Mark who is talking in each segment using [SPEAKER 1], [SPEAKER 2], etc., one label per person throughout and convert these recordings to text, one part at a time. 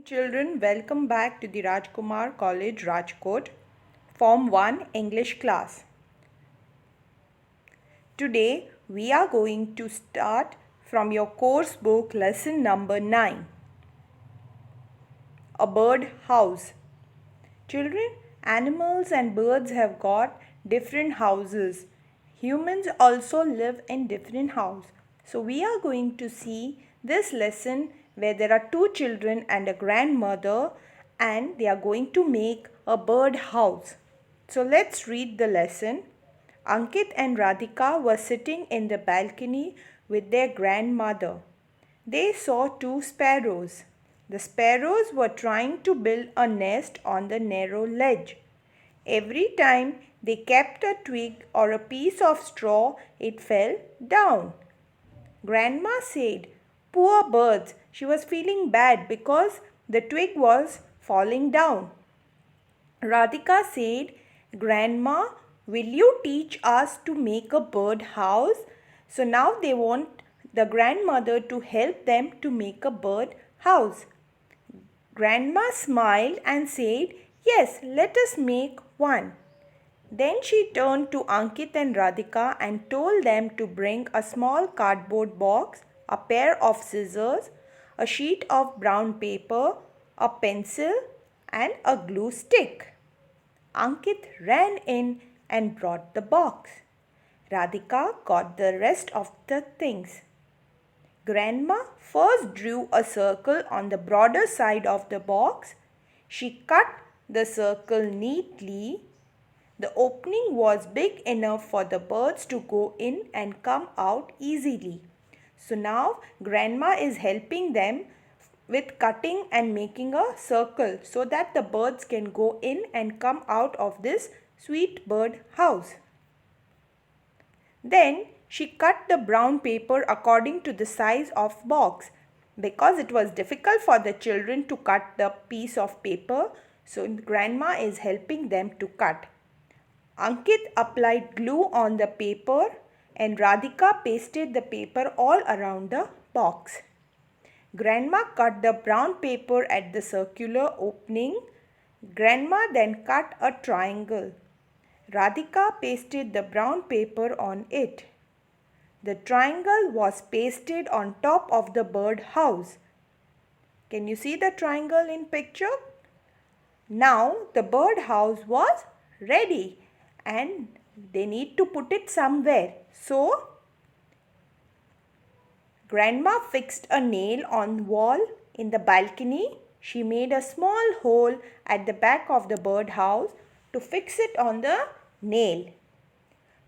[SPEAKER 1] Children, welcome back to the Rajkumar College, Rajkot, Form 1 English class. Today, we are going to start from your course book lesson number 9, A Bird House. Children, animals and birds have got different houses. Humans also live in different houses. So, we are going to see this lesson where there are two children and a grandmother and they are going to make a bird house. So, let's read the lesson. Ankit and Radhika were sitting in the balcony with their grandmother. They saw two sparrows. The sparrows were trying to build a nest on the narrow ledge. Every time they kept a twig or a piece of straw, it fell down. Grandma said, "Poor birds." She was feeling bad because the twig was falling down. Radhika said, "Grandma, will you teach us to make a bird house?" So now they want the grandmother to help them to make a bird house. Grandma smiled and said, "Yes, let us make one." Then she turned to Ankit and Radhika and told them to bring a small cardboard box, a pair of scissors, a sheet of brown paper, a pencil, and a glue stick. Ankit ran in and brought the box. Radhika got the rest of the things. Grandma first drew a circle on the broader side of the box. She cut the circle neatly. The opening was big enough for the birds to go in and come out easily. So now Grandma is helping them with cutting and making a circle so that the birds can go in and come out of this sweet bird house. Then she cut the brown paper according to the size of box. Because it was difficult for the children to cut the piece of paper, so Grandma is helping them to cut. Ankit applied glue on the paper and Radhika pasted the paper all around the box. Grandma cut the brown paper at the circular opening. Grandma then cut a triangle. Radhika pasted the brown paper on it. The triangle was pasted on top of the bird house. Can you see the triangle in picture? Now the bird house was ready and they need to put it somewhere. So Grandma fixed a nail on wall in the balcony. She made a small hole at the back of the bird house to fix it on the nail.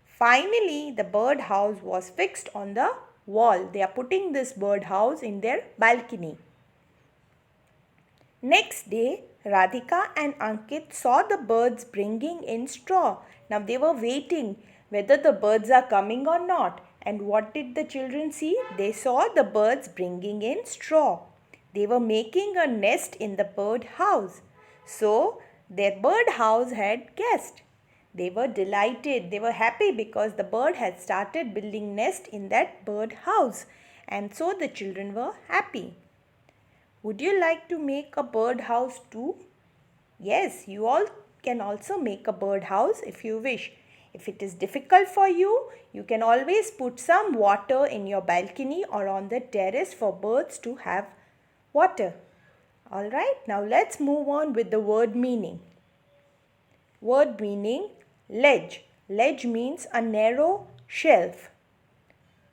[SPEAKER 1] Finally, the bird house was fixed on the wall. They are putting this bird house in their balcony. Next day, Radhika and Ankit saw the birds bringing in straw. Now they were waiting whether the birds are coming or not. And what did the children see? They saw the birds bringing in straw. They were making a nest in the bird house. So their bird house had guests. They were delighted. They were happy because the bird had started building nest in that bird house. And so the children were happy. Would you like to make a bird house too? Yes, you all can also make a bird house if you wish. If it is difficult for you, you can always put some water in your balcony or on the terrace for birds to have water. Alright, now let's move on with the word meaning. Word meaning, ledge. Ledge means a narrow shelf.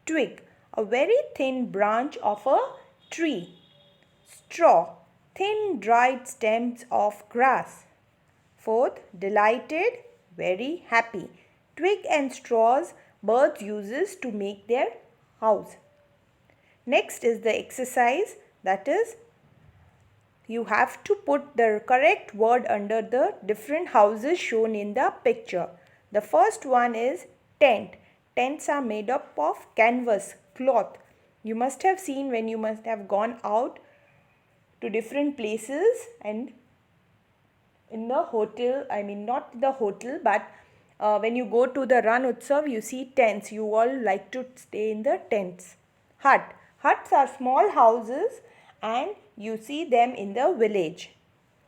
[SPEAKER 1] Twig, a very thin branch of a tree. Straw, thin dried stems of grass. Fourth, delighted, very happy. Twig and straws birds uses to make their house. Next is the exercise, that is you have to put the correct word under the different houses shown in the picture. The first one is tent. Tents are made up of canvas, cloth. You must have seen when you must have gone out to different places and in the hotel, not the hotel, but when you go to the Ran Utsav, you see tents. You all like to stay in the tents. Hut. Huts are small houses and you see them in the village.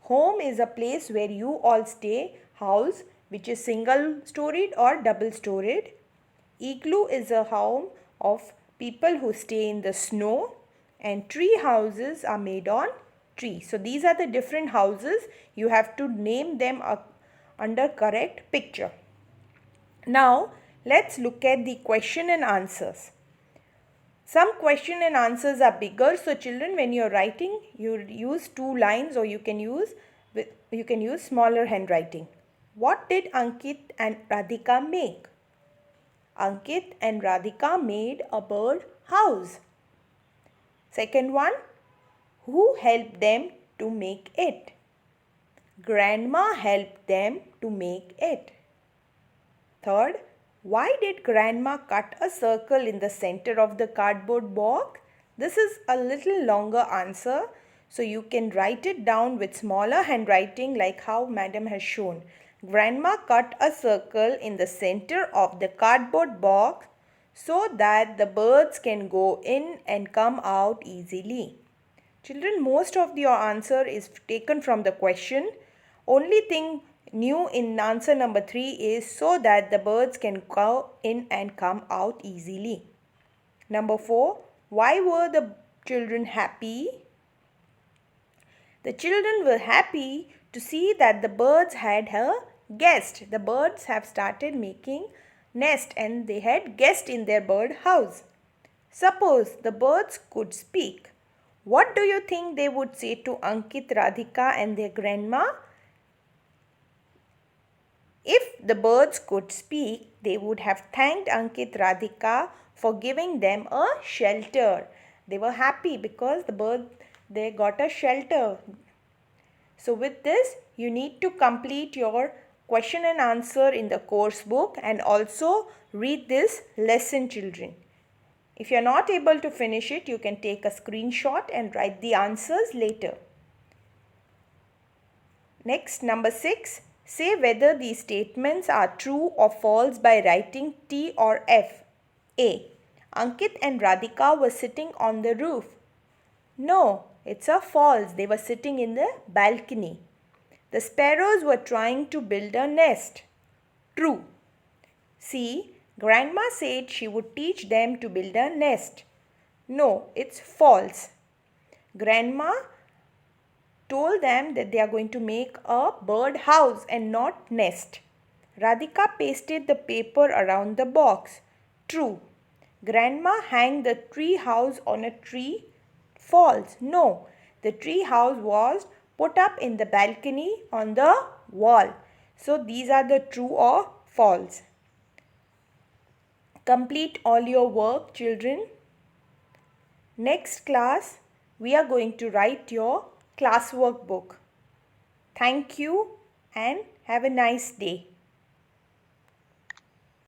[SPEAKER 1] Home is a place where you all stay, house which is single storied or double storied. Igloo is a home of people who stay in the snow, and tree houses are made on trees. So these are the different houses. You have to name them under correct picture. Now let's look at the question and answers. Some question and answers are bigger, so children, when you're writing, you use 2 lines, or you can use smaller handwriting. What did Ankit and Radhika make? Ankit and Radhika made a bird house. Second one, who helped them to make it? Grandma helped them to make it. Third, why did Grandma cut a circle in the center of the cardboard box? This is a little longer answer, so you can write it down with smaller handwriting like how Madam has shown. Grandma cut a circle in the center of the cardboard box so that the birds can go in and come out easily. Children, most of your answer is taken from the question. Only thing new in answer number 3 is so that the birds can go in and come out easily. Number 4, why were the children happy? The children were happy to see that the birds had a guest. The birds have started making nest and they had guest in their bird house. Suppose the birds could speak. What do you think they would say to Ankit, Radhika and their grandma? If the birds could speak, they would have thanked Ankit, Radhika for giving them a shelter. They were happy because they got a shelter. So with this, you need to complete your question and answer in the course book and also read this lesson, children. If you are not able to finish it, you can take a screenshot and write the answers later. Next, number 6. Say whether these statements are true or false by writing T or F. A. Ankit and Radhika were sitting on the roof. No, it's a false. They were sitting in the balcony. The sparrows were trying to build a nest. True. C. Grandma said she would teach them to build a nest. No, it's false. Grandma told them that they are going to make a bird house and not nest. Radhika pasted the paper around the box. True. Grandma hanged the tree house on a tree. False. No, the tree house was put up in the balcony on the wall. So these are the true or false. Complete all your work, children. Next class, we are going to write your classwork book. Thank you and have a nice day.